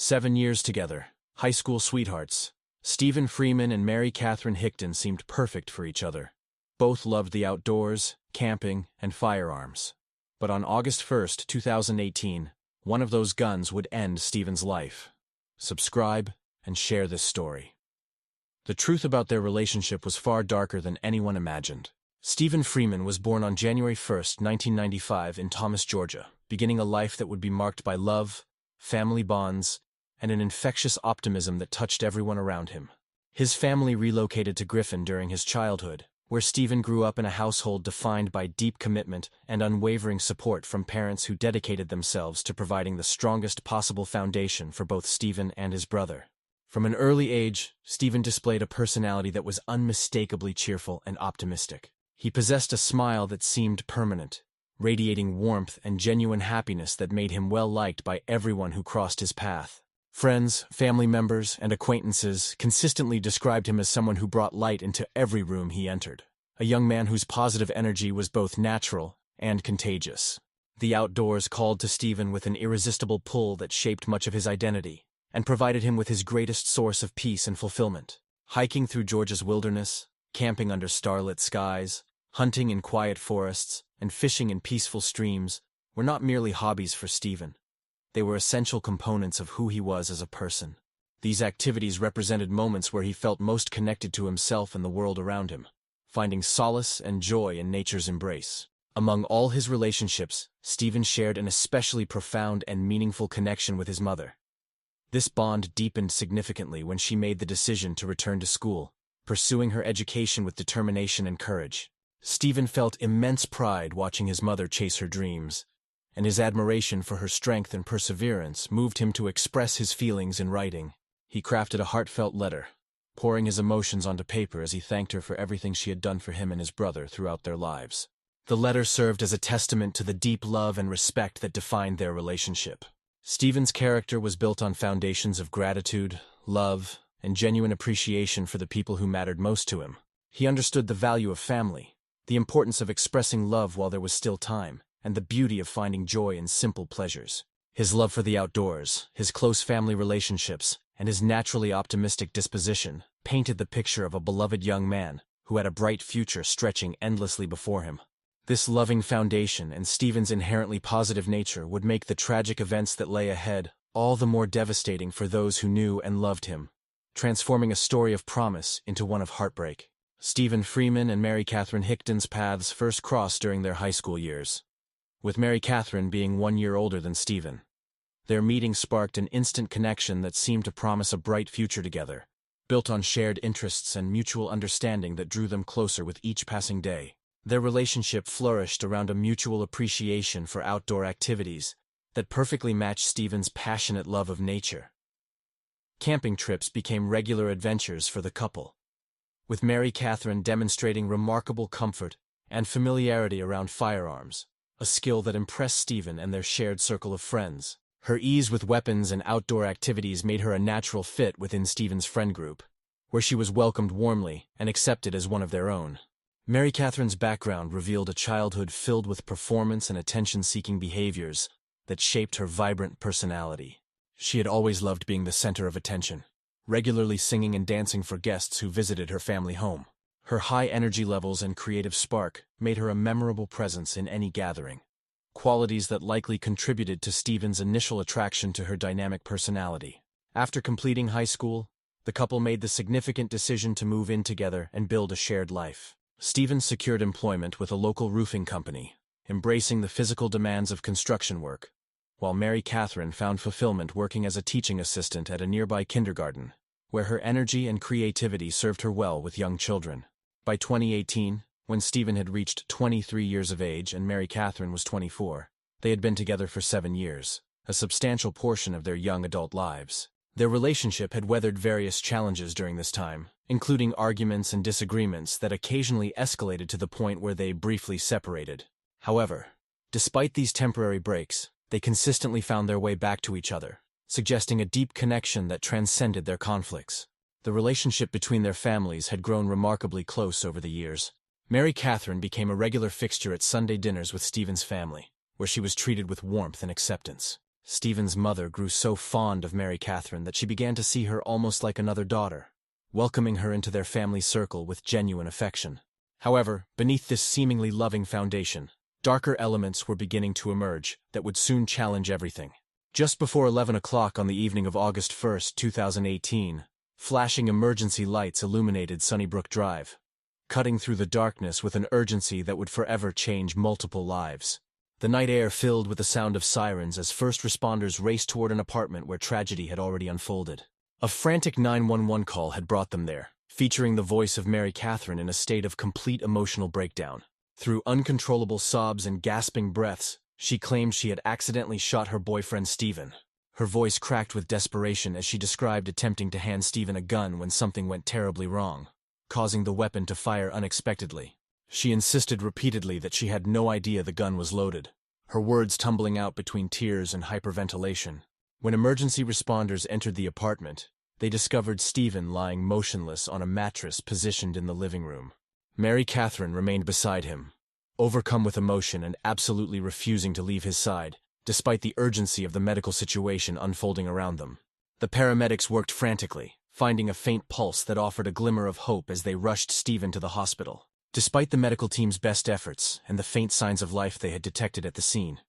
7 years together, high school sweethearts. Stephen Freeman and Mary Catherine Hickton seemed perfect for each other. Both loved the outdoors, camping, and firearms. But on August 1st, 2018, one of those guns would end Stephen's life. Subscribe and share this story. The truth about their relationship was far darker than anyone imagined. Stephen Freeman was born on January 1st, 1995 in Thomas, Georgia, beginning a life that would be marked by love, family bonds, and an infectious optimism that touched everyone around him. His family relocated to Griffin during his childhood, where Stephen grew up in a household defined by deep commitment and unwavering support from parents who dedicated themselves to providing the strongest possible foundation for both Stephen and his brother. From an early age, Stephen displayed a personality that was unmistakably cheerful and optimistic. He possessed a smile that seemed permanent, radiating warmth and genuine happiness that made him well-liked by everyone who crossed his path. Friends, family members, and acquaintances consistently described him as someone who brought light into every room he entered. A young man whose positive energy was both natural and contagious. The outdoors called to Stephen with an irresistible pull that shaped much of his identity, and provided him with his greatest source of peace and fulfillment. Hiking through Georgia's wilderness, camping under starlit skies, hunting in quiet forests, and fishing in peaceful streams were not merely hobbies for Stephen. They were essential components of who he was as a person. These activities represented moments where he felt most connected to himself and the world around him, finding solace and joy in nature's embrace. Among all his relationships, Stephen shared an especially profound and meaningful connection with his mother. This bond deepened significantly when she made the decision to return to school, pursuing her education with determination and courage. Stephen felt immense pride watching his mother chase her dreams, and his admiration for her strength and perseverance moved him to express his feelings in writing. He crafted a heartfelt letter, pouring his emotions onto paper as he thanked her for everything she had done for him and his brother throughout their lives. The letter served as a testament to the deep love and respect that defined their relationship. Stephen's character was built on foundations of gratitude, love, and genuine appreciation for the people who mattered most to him. He understood the value of family, the importance of expressing love while there was still time, and the beauty of finding joy in simple pleasures. His love for the outdoors, his close family relationships, and his naturally optimistic disposition painted the picture of a beloved young man who had a bright future stretching endlessly before him. This loving foundation and Stephen's inherently positive nature would make the tragic events that lay ahead all the more devastating for those who knew and loved him, transforming a story of promise into one of heartbreak. Stephen Freeman and Mary Catherine Hickton's paths first crossed during their high school years, with Mary Catherine being 1 year older than Stephen. Their meeting sparked an instant connection that seemed to promise a bright future together, built on shared interests and mutual understanding that drew them closer with each passing day. Their relationship flourished around a mutual appreciation for outdoor activities that perfectly matched Stephen's passionate love of nature. Camping trips became regular adventures for the couple, with Mary Catherine demonstrating remarkable comfort and familiarity around firearms, a skill that impressed Stephen and their shared circle of friends. Her ease with weapons and outdoor activities made her a natural fit within Stephen's friend group, where she was welcomed warmly and accepted as one of their own. Mary Catherine's background revealed a childhood filled with performance and attention-seeking behaviors that shaped her vibrant personality. She had always loved being the center of attention, regularly singing and dancing for guests who visited her family home. Her high energy levels and creative spark made her a memorable presence in any gathering, qualities that likely contributed to Stephen's initial attraction to her dynamic personality. After completing high school, the couple made the significant decision to move in together and build a shared life. Stephen secured employment with a local roofing company, embracing the physical demands of construction work, while Mary Catherine found fulfillment working as a teaching assistant at a nearby kindergarten, where her energy and creativity served her well with young children. By 2018, when Stephen had reached 23 years of age and Mary Catherine was 24, they had been together for 7 years, a substantial portion of their young adult lives. Their relationship had weathered various challenges during this time, including arguments and disagreements that occasionally escalated to the point where they briefly separated. However, despite these temporary breaks, they consistently found their way back to each other, suggesting a deep connection that transcended their conflicts. The relationship between their families had grown remarkably close over the years. Mary Catherine became a regular fixture at Sunday dinners with Stephen's family, where she was treated with warmth and acceptance. Stephen's mother grew so fond of Mary Catherine that she began to see her almost like another daughter, welcoming her into their family circle with genuine affection. However, beneath this seemingly loving foundation, darker elements were beginning to emerge that would soon challenge everything. Just before 11 o'clock on the evening of August 1, 2018, flashing emergency lights illuminated Sunnybrook Drive, cutting through the darkness with an urgency that would forever change multiple lives. The night air filled with the sound of sirens as first responders raced toward an apartment where tragedy had already unfolded. A frantic 911 call had brought them there, featuring the voice of Mary Catherine in a state of complete emotional breakdown. Through uncontrollable sobs and gasping breaths, she claimed she had accidentally shot her boyfriend Stephen. Her voice cracked with desperation as she described attempting to hand Stephen a gun when something went terribly wrong, causing the weapon to fire unexpectedly. She insisted repeatedly that she had no idea the gun was loaded, her words tumbling out between tears and hyperventilation. When emergency responders entered the apartment, they discovered Stephen lying motionless on a mattress positioned in the living room. Mary Catherine remained beside him, overcome with emotion and absolutely refusing to leave his side, despite the urgency of the medical situation unfolding around them. The paramedics worked frantically, finding a faint pulse that offered a glimmer of hope as they rushed Stephen to the hospital. Despite the medical team's best efforts and the faint signs of life they had detected at the scene,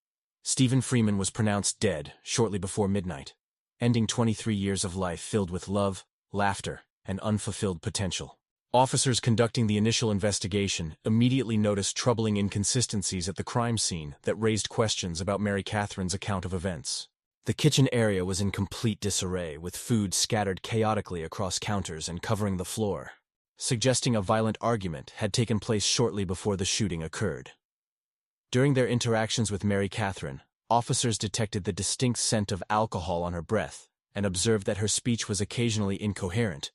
Stephen Freeman was pronounced dead shortly before midnight, ending 23 years of life filled with love, laughter, and unfulfilled potential. Officers conducting the initial investigation immediately noticed troubling inconsistencies at the crime scene that raised questions about Mary Catherine's account of events. The kitchen area was in complete disarray, with food scattered chaotically across counters and covering the floor, suggesting a violent argument had taken place shortly before the shooting occurred. During their interactions with Mary Catherine, officers detected the distinct scent of alcohol on her breath and observed that her speech was occasionally incoherent,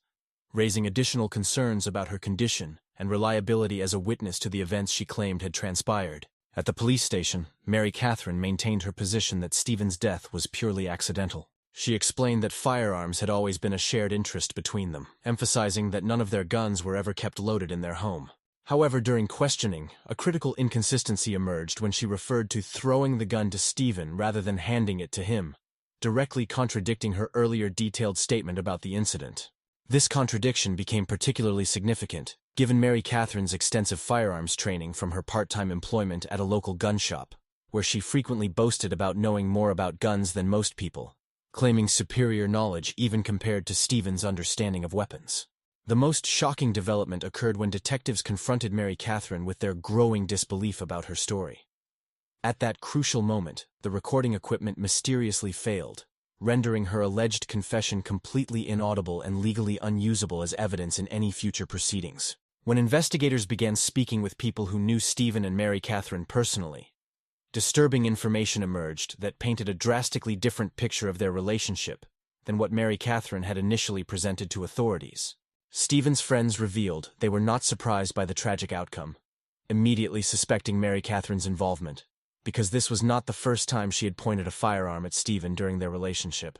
raising additional concerns about her condition and reliability as a witness to the events she claimed had transpired. At the police station, Mary Catherine maintained her position that Stephen's death was purely accidental. She explained that firearms had always been a shared interest between them, emphasizing that none of their guns were ever kept loaded in their home. However, during questioning, a critical inconsistency emerged when she referred to throwing the gun to Stephen rather than handing it to him, directly contradicting her earlier detailed statement about the incident. This contradiction became particularly significant, given Mary Catherine's extensive firearms training from her part-time employment at a local gun shop, where she frequently boasted about knowing more about guns than most people, claiming superior knowledge even compared to Stephen's understanding of weapons. The most shocking development occurred when detectives confronted Mary Catherine with their growing disbelief about her story. At that crucial moment, the recording equipment mysteriously failed, rendering her alleged confession completely inaudible and legally unusable as evidence in any future proceedings. When investigators began speaking with people who knew Stephen and Mary Catherine personally, disturbing information emerged that painted a drastically different picture of their relationship than what Mary Catherine had initially presented to authorities. Stephen's friends revealed they were not surprised by the tragic outcome, immediately suspecting Mary Catherine's involvement, because this was not the first time she had pointed a firearm at Stephen during their relationship.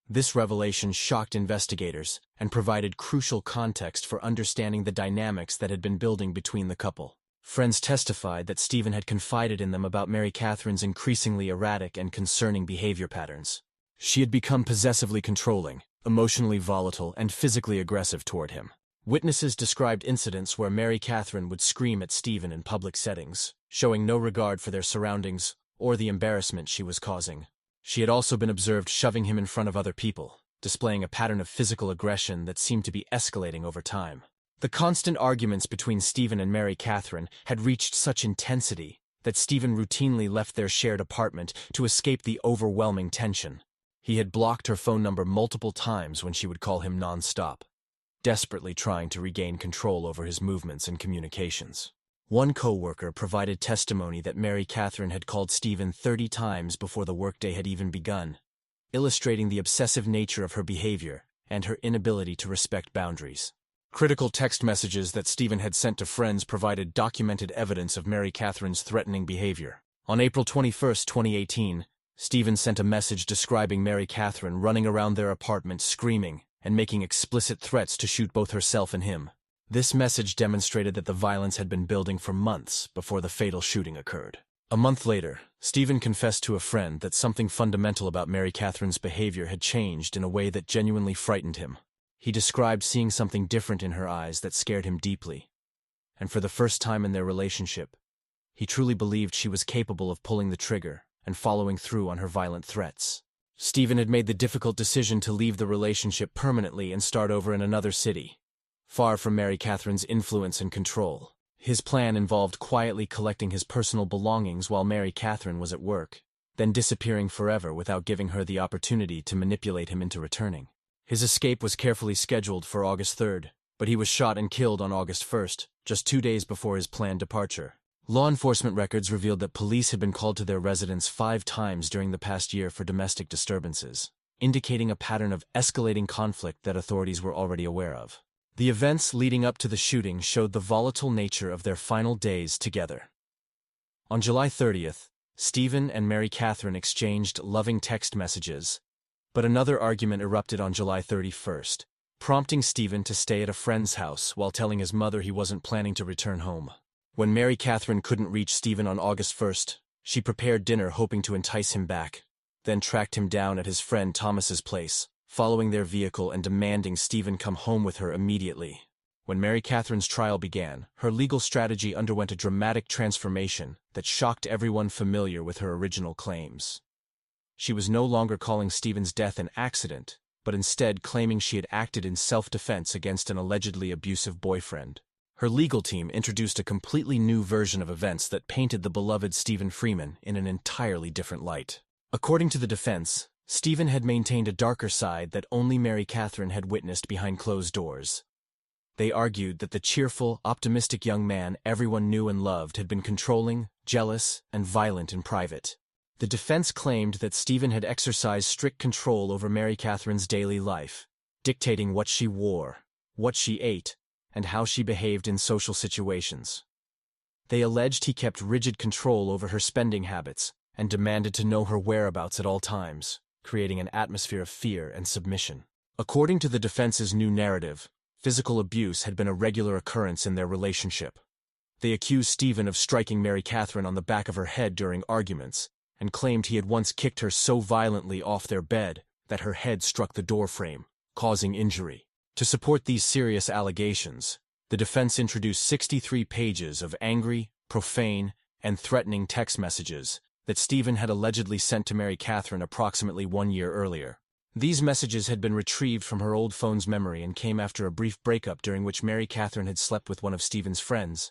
This revelation shocked investigators and provided crucial context for understanding the dynamics that had been building between the couple. Friends testified that Stephen had confided in them about Mary Catherine's increasingly erratic and concerning behavior patterns. She had become possessively controlling, emotionally volatile, and physically aggressive toward him. Witnesses described incidents where Mary Catherine would scream at Stephen in public settings, showing no regard for their surroundings or the embarrassment she was causing. She had also been observed shoving him in front of other people, displaying a pattern of physical aggression that seemed to be escalating over time. The constant arguments between Stephen and Mary Catherine had reached such intensity that Stephen routinely left their shared apartment to escape the overwhelming tension. He had blocked her phone number multiple times when she would call him non-stop, desperately trying to regain control over his movements and communications. One co-worker provided testimony that Mary Catherine had called Stephen 30 times before the workday had even begun, illustrating the obsessive nature of her behavior and her inability to respect boundaries. Critical text messages that Stephen had sent to friends provided documented evidence of Mary Catherine's threatening behavior. On April 21, 2018, Stephen sent a message describing Mary Catherine running around their apartment screaming and making explicit threats to shoot both herself and him. This message demonstrated that the violence had been building for months before the fatal shooting occurred. A month later, Stephen confessed to a friend that something fundamental about Mary Catherine's behavior had changed in a way that genuinely frightened him. He described seeing something different in her eyes that scared him deeply. And for the first time in their relationship, he truly believed she was capable of pulling the trigger and following through on her violent threats. Stephen had made the difficult decision to leave the relationship permanently and start over in another city, far from Mary Catherine's influence and control. His plan involved quietly collecting his personal belongings while Mary Catherine was at work, then disappearing forever without giving her the opportunity to manipulate him into returning. His escape was carefully scheduled for August 3rd, but he was shot and killed on August 1st, just 2 days before his planned departure. Law enforcement records revealed that police had been called to their residence 5 times during the past year for domestic disturbances, indicating a pattern of escalating conflict that authorities were already aware of. The events leading up to the shooting showed the volatile nature of their final days together. On July 30th, Stephen and Mary Catherine exchanged loving text messages, but another argument erupted on July 31st, prompting Stephen to stay at a friend's house while telling his mother he wasn't planning to return home. When Mary Catherine couldn't reach Stephen on August 1st, she prepared dinner hoping to entice him back, then tracked him down at his friend Thomas's place, following their vehicle and demanding Stephen come home with her immediately. When Mary Catherine's trial began, her legal strategy underwent a dramatic transformation that shocked everyone familiar with her original claims. She was no longer calling Stephen's death an accident, but instead claiming she had acted in self-defense against an allegedly abusive boyfriend. Her legal team introduced a completely new version of events that painted the beloved Stephen Freeman in an entirely different light. According to the defense, Stephen had maintained a darker side that only Mary Catherine had witnessed behind closed doors. They argued that the cheerful, optimistic young man everyone knew and loved had been controlling, jealous, and violent in private. The defense claimed that Stephen had exercised strict control over Mary Catherine's daily life, dictating what she wore, what she ate, and how she behaved in social situations. They alleged he kept rigid control over her spending habits and demanded to know her whereabouts at all times, creating an atmosphere of fear and submission. According to the defense's new narrative, physical abuse had been a regular occurrence in their relationship. They accused Stephen of striking Mary Catherine on the back of her head during arguments, and claimed he had once kicked her so violently off their bed that her head struck the doorframe, causing injury. To support these serious allegations, the defense introduced 63 pages of angry, profane, and threatening text messages that Stephen had allegedly sent to Mary Catherine approximately 1 year earlier. These messages had been retrieved from her old phone's memory and came after a brief breakup during which Mary Catherine had slept with one of Stephen's friends,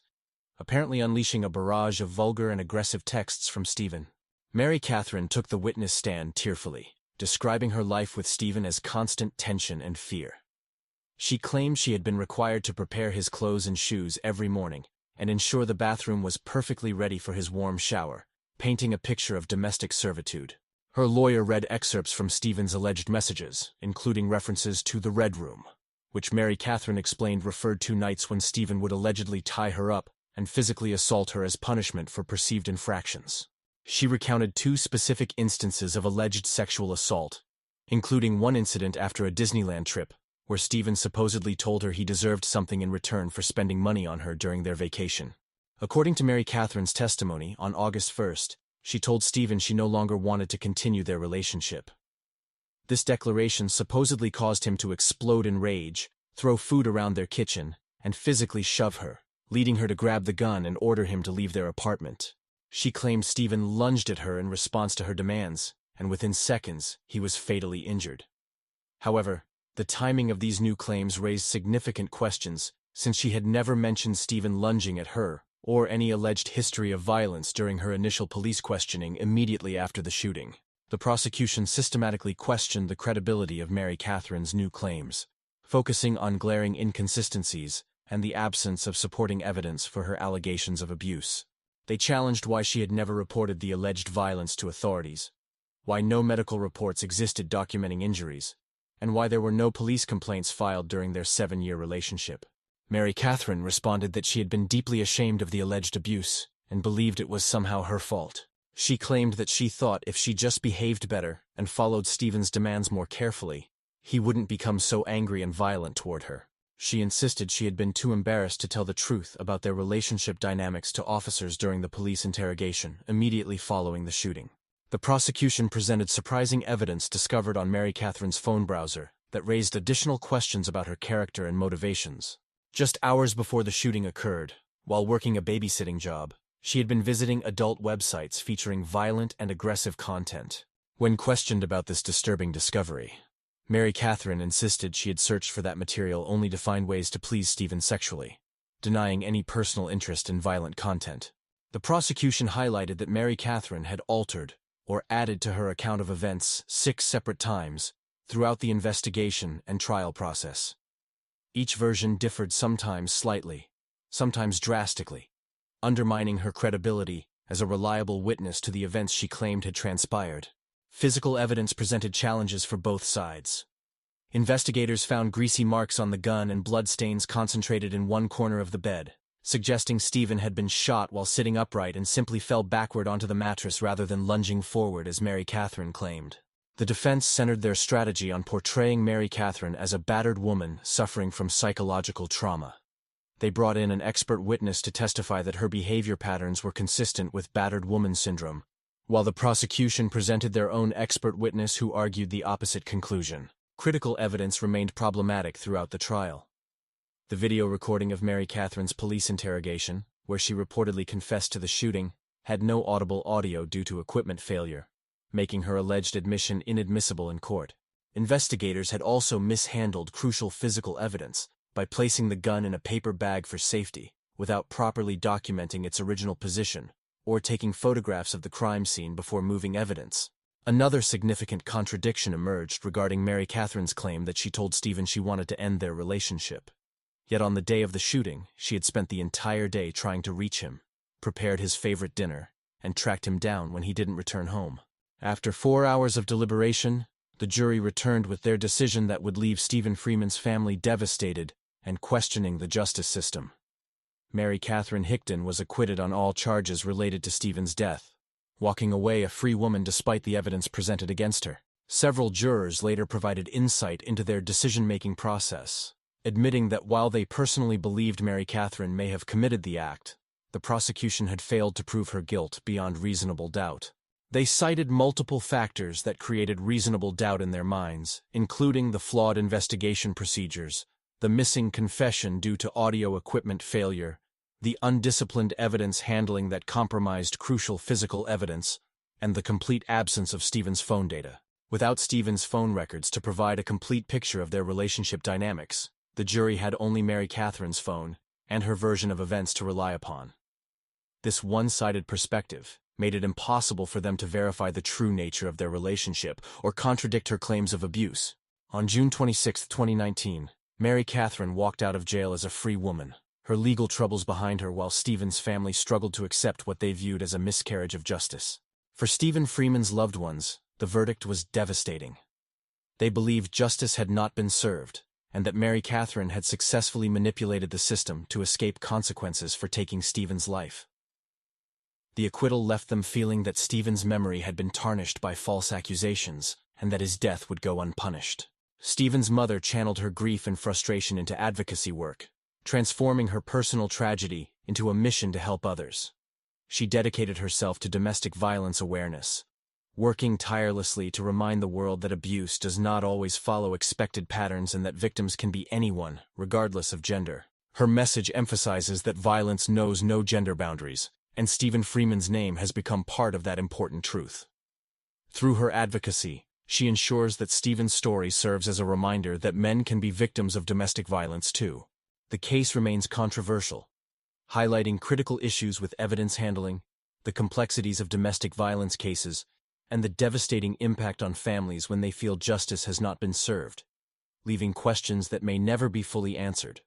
apparently unleashing a barrage of vulgar and aggressive texts from Stephen. Mary Catherine took the witness stand tearfully, describing her life with Stephen as constant tension and fear. She claimed she had been required to prepare his clothes and shoes every morning and ensure the bathroom was perfectly ready for his warm shower, painting a picture of domestic servitude. Her lawyer read excerpts from Stephen's alleged messages, including references to the Red Room, which Mary Catherine explained referred to nights when Stephen would allegedly tie her up and physically assault her as punishment for perceived infractions. She recounted 2 specific instances of alleged sexual assault, including one incident after a Disneyland trip, where Stephen supposedly told her he deserved something in return for spending money on her during their vacation. According to Mary Catherine's testimony, on August 1st, she told Stephen she no longer wanted to continue their relationship. This declaration supposedly caused him to explode in rage, throw food around their kitchen, and physically shove her, leading her to grab the gun and order him to leave their apartment. She claimed Stephen lunged at her in response to her demands, and within seconds, he was fatally injured. However, the timing of these new claims raised significant questions, since she had never mentioned Stephen lunging at her, or any alleged history of violence during her initial police questioning immediately after the shooting. The prosecution systematically questioned the credibility of Mary Catherine's new claims, focusing on glaring inconsistencies and the absence of supporting evidence for her allegations of abuse. They challenged why she had never reported the alleged violence to authorities, why no medical reports existed documenting injuries, and why there were no police complaints filed during their 7-year relationship. Mary Catherine responded that she had been deeply ashamed of the alleged abuse and believed it was somehow her fault. She claimed that she thought if she just behaved better and followed Stephen's demands more carefully, he wouldn't become so angry and violent toward her. She insisted she had been too embarrassed to tell the truth about their relationship dynamics to officers during the police interrogation immediately following the shooting. The prosecution presented surprising evidence discovered on Mary Catherine's phone browser that raised additional questions about her character and motivations. Just hours before the shooting occurred, while working a babysitting job, she had been visiting adult websites featuring violent and aggressive content. When questioned about this disturbing discovery, Mary Catherine insisted she had searched for that material only to find ways to please Stephen sexually, denying any personal interest in violent content. The prosecution highlighted that Mary Catherine had altered or added to her account of events 6 separate times throughout the investigation and trial process. Each version differed sometimes slightly, sometimes drastically, undermining her credibility as a reliable witness to the events she claimed had transpired. Physical evidence presented challenges for both sides. Investigators found greasy marks on the gun and bloodstains concentrated in one corner of the bed, suggesting Stephen had been shot while sitting upright and simply fell backward onto the mattress rather than lunging forward as Mary Catherine claimed. The defense centered their strategy on portraying Mary Catherine as a battered woman suffering from psychological trauma. They brought in an expert witness to testify that her behavior patterns were consistent with battered woman syndrome, while the prosecution presented their own expert witness who argued the opposite conclusion. Critical evidence remained problematic throughout the trial. The video recording of Mary Catherine's police interrogation, where she reportedly confessed to the shooting, had no audible audio due to equipment failure, making her alleged admission inadmissible in court. Investigators had also mishandled crucial physical evidence by placing the gun in a paper bag for safety, without properly documenting its original position, or taking photographs of the crime scene before moving evidence. Another significant contradiction emerged regarding Mary Catherine's claim that she told Stephen she wanted to end their relationship. Yet on the day of the shooting, she had spent the entire day trying to reach him, prepared his favorite dinner, and tracked him down when he didn't return home. After 4 hours of deliberation, the jury returned with their decision that would leave Stephen Freeman's family devastated and questioning the justice system. Mary Catherine Hickton was acquitted on all charges related to Stephen's death, walking away a free woman despite the evidence presented against her. Several jurors later provided insight into their decision-making process, admitting that while they personally believed Mary Catherine may have committed the act, the prosecution had failed to prove her guilt beyond reasonable doubt. They cited multiple factors that created reasonable doubt in their minds, including the flawed investigation procedures, the missing confession due to audio equipment failure, the undisciplined evidence handling that compromised crucial physical evidence, and the complete absence of Stephen's phone data. Without Stephen's phone records to provide a complete picture of their relationship dynamics, the jury had only Mary Catherine's phone and her version of events to rely upon. This one-sided perspective made it impossible for them to verify the true nature of their relationship or contradict her claims of abuse. On June 26, 2019, Mary Catherine walked out of jail as a free woman, her legal troubles behind her, while Stephen's family struggled to accept what they viewed as a miscarriage of justice. For Stephen Freeman's loved ones, the verdict was devastating. They believed justice had not been served, and that Mary Catherine had successfully manipulated the system to escape consequences for taking Stephen's life. The acquittal left them feeling that Stephen's memory had been tarnished by false accusations, and that his death would go unpunished. Stephen's mother channeled her grief and frustration into advocacy work, transforming her personal tragedy into a mission to help others. She dedicated herself to domestic violence awareness, working tirelessly to remind the world that abuse does not always follow expected patterns and that victims can be anyone, regardless of gender. Her message emphasizes that violence knows no gender boundaries, and Stephen Freeman's name has become part of that important truth. Through her advocacy, she ensures that Stephen's story serves as a reminder that men can be victims of domestic violence too. The case remains controversial, highlighting critical issues with evidence handling, the complexities of domestic violence cases, and the devastating impact on families when they feel justice has not been served, leaving questions that may never be fully answered.